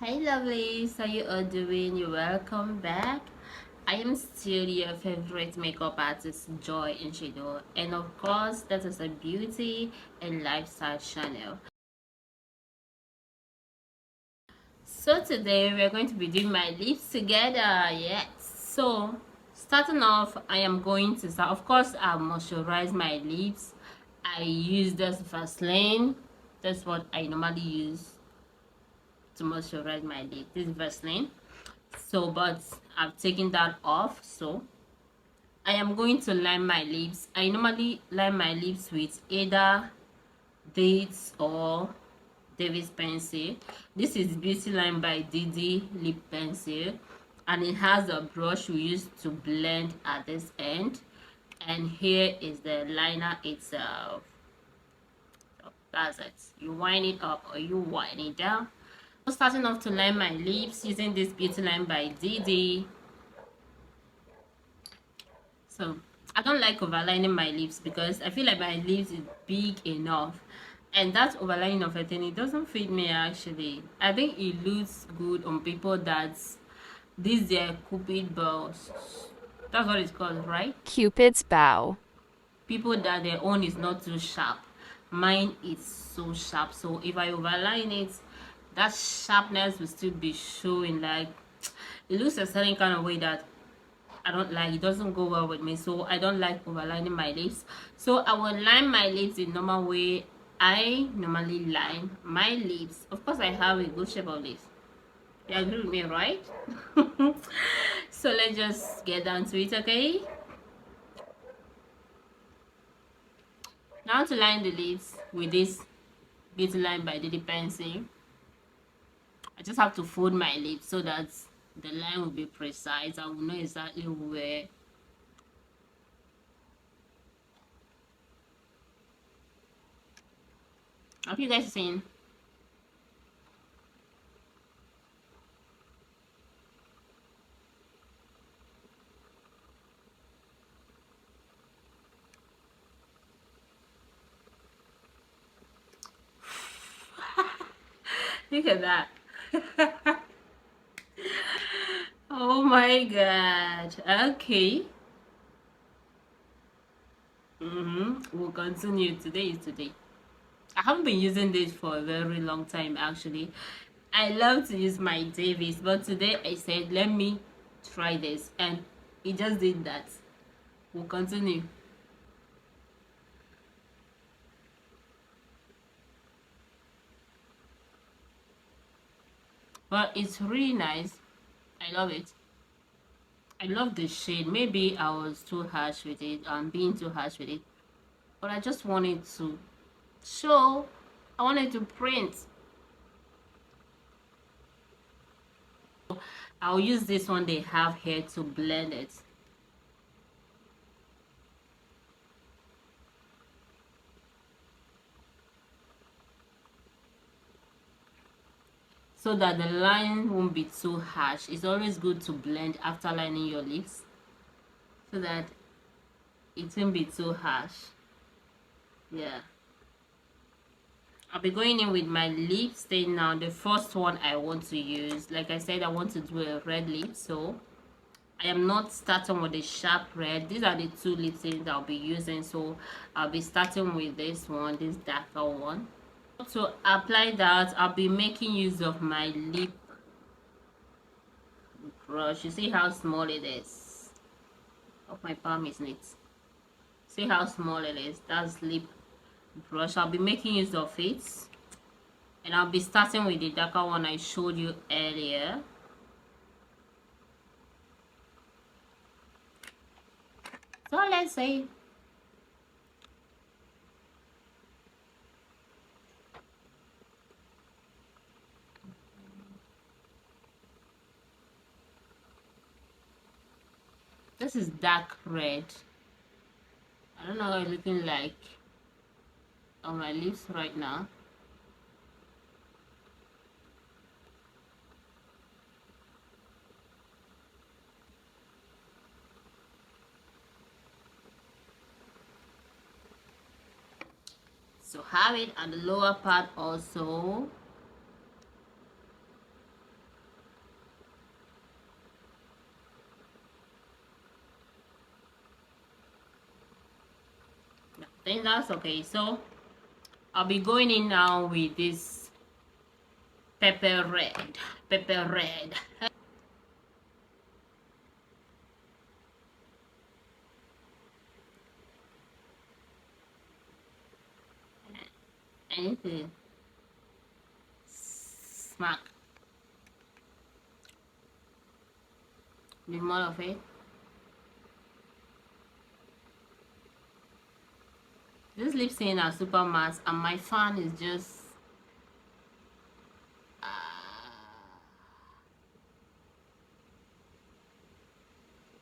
Hi lovelies, how you all doing? You're welcome back. I am still your favorite makeup artist, Joy in Shadow, and of course that is a beauty and lifestyle channel. So today we're going to be doing my lips together. Yes. So starting off, I am going to start. Of course, I moisturize my lips. I use this Vaseline. That's what I normally use to moisturize my lips. This Vaseline. So but I've taken that off, so I am going to line my lips. I normally line my lips with either dates or David's pencil. This is Beauty Line by Didi lip pencil, and it has a brush we use to blend at this end, and here is the liner itself. So that's it. You wind it up or you wind it down. So starting off to line my lips using this Beauty Line by Didi. So I don't like overlining my lips because I feel like my lips is big enough, and that overlining of a thing, it doesn't fit me actually. I think it looks good on people that's these their cupid bows. That's what it's called, right? Cupid's bow. People that their own is not too sharp. Mine is so sharp. So if I overline it, that sharpness will still be showing. Like it looks a certain kind of way that I don't like. It doesn't go well with me, so I don't like overlining my lips. So I will line my lips in normal way I normally line my lips. Of course I have a good shape of lips. You agree with me, right? So let's just get down to it. Okay, now to line the lips with this Beauty Line by Didi pencil, I just have to fold my lips so that the line will be precise. I will know exactly where. Have you guys seen? Look at that. Oh my god. Okay. We'll continue. Today is today. I haven't been using this for a very long time actually. I love to use my Davis, but today I said let me try this, and it just did that. We'll continue. But it's really nice. I love it. I love the shade. Maybe I was too harsh with it. I'm being too harsh with it. But I just wanted to show. I wanted to print. I'll use this one they have here to blend it. So that the line won't be too harsh. It's always good to blend after lining your lips so that it won't be too harsh. Yeah. I'll be going in with my lip stain now. The first one I want to use, like I said, I want to do a red lip, so I am not starting with a sharp red. These are the two lip stains I'll be using, so I'll be starting with this one, this darker one. To apply that, I'll be making use of my lip brush. You see how small it is? Of my palm, isn't it? See how small it is? That's lip brush. I'll be making use of it, and I'll be starting with the darker one I showed you earlier. So let's say this is dark red. I don't know how it's looking like on my lips right now. So have it at the lower part also. think that's okay. So I'll be going in now with this pepper red. Pepper red. I need to smack the more of it. This lip stain are super matte and my fan is just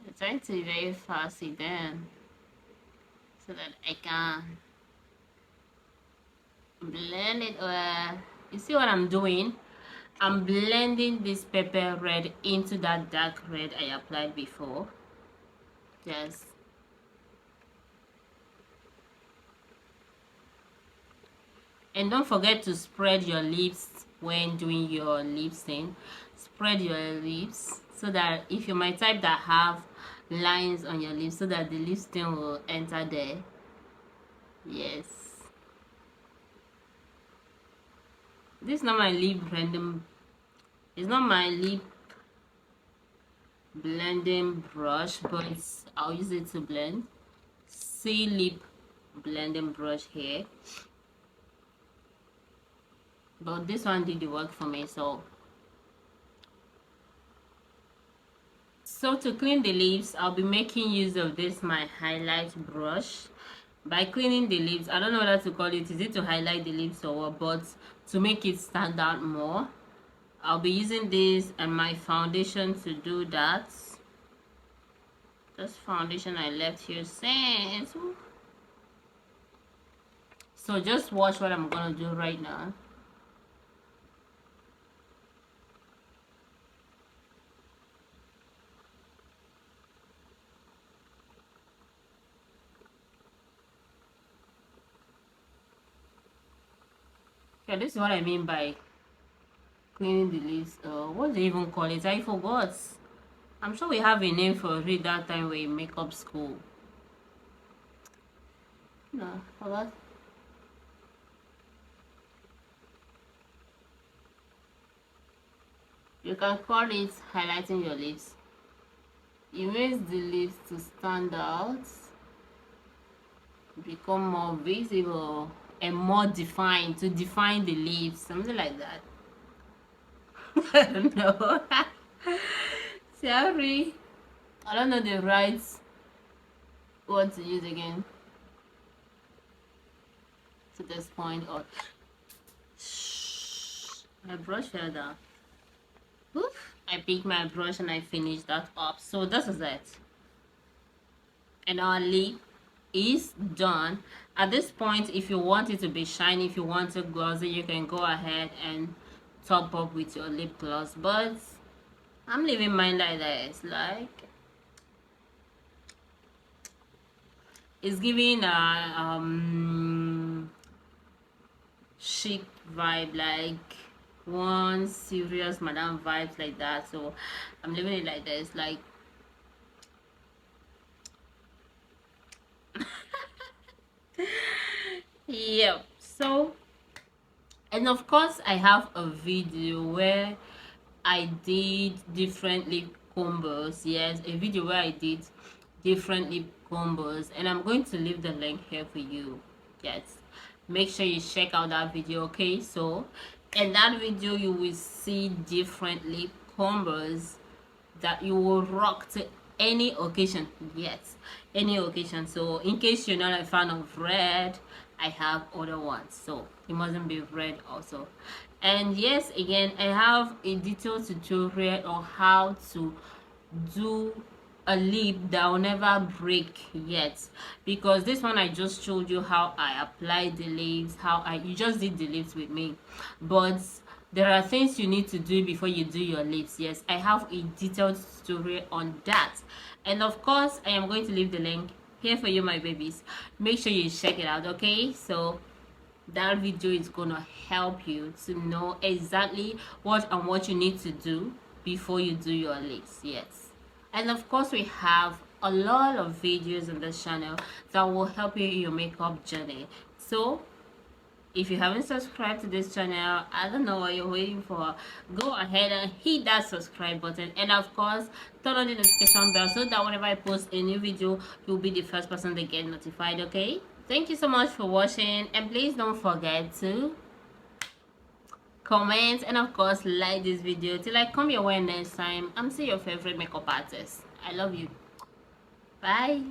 I'm trying to be very fussy then so that I can blend it well. You see what I'm doing? I'm blending this pepper red into that dark red I applied before. Yes. And don't forget to spread your lips when doing your lip stain. Spread your lips so that if you're my type that have lines on your lips, so that the lip stain will enter there. Yes. This is not my lip blending. It's not my lip blending brush, but I'll use it to blend. See lip blending brush here. But this one did the work for me. So to clean the lips, I'll be making use of this my highlight brush. By cleaning the lips, I don't know what to call it. Is it to highlight the lips or what? But to make it stand out more, I'll be using this and my foundation to do that. This foundation I left here since. So just watch what I'm gonna do right now. Yeah, this is what I mean by cleaning the lips. What do they even call it? I forgot. I'm sure we have a name for it that time we're in makeup school. No, forgot. You can call it highlighting your lips. It makes the lips to stand out, become more visible and more defined, to define the lips, something like that. I don't know. Sorry, I don't know the right word to use again to this point. Or my brush fell down. Oof. I picked my brush and I finished that up. So this is it, and our lip is done. At this point, if you want it to be shiny, if you want it glossy, you can go ahead and top up with your lip gloss, but I'm leaving mine like this. Like, it's giving a chic vibe, like one serious madam vibes, like that. So I'm leaving it like this. Like, yep. So, and of course I have a video where I did different lip combos. Yes, a video where I did different lip combos, and I'm going to leave the link here for you. Yes, make sure you check out that video. Okay, so in that video you will see different lip combos that you will rock to any occasion. Yes, any occasion. So in case you're not a fan of red, I have other ones, so it mustn't be red also. And yes, again, I have a detailed tutorial on how to do a lip that will never break yet, because this one I just showed you how I applied the lips, you just did the lips with me, but there are things you need to do before you do your lips. Yes, I have a detailed tutorial on that, and of course I am going to leave the link here for you, my babies. Make sure you check it out. Okay, so that video is gonna help you to know exactly what you need to do before you do your lips. Yes, and of course we have a lot of videos on this channel that will help you in your makeup journey. So if you haven't subscribed to this channel, I don't know what you're waiting for. Go ahead and hit that subscribe button, and of course turn on the notification bell so that whenever I post a new video, you'll be the first person to get notified. Okay, thank you so much for watching, and please don't forget to comment and of course like this video. Till I come your way next time, I'm still your favorite makeup artist. I love you. Bye.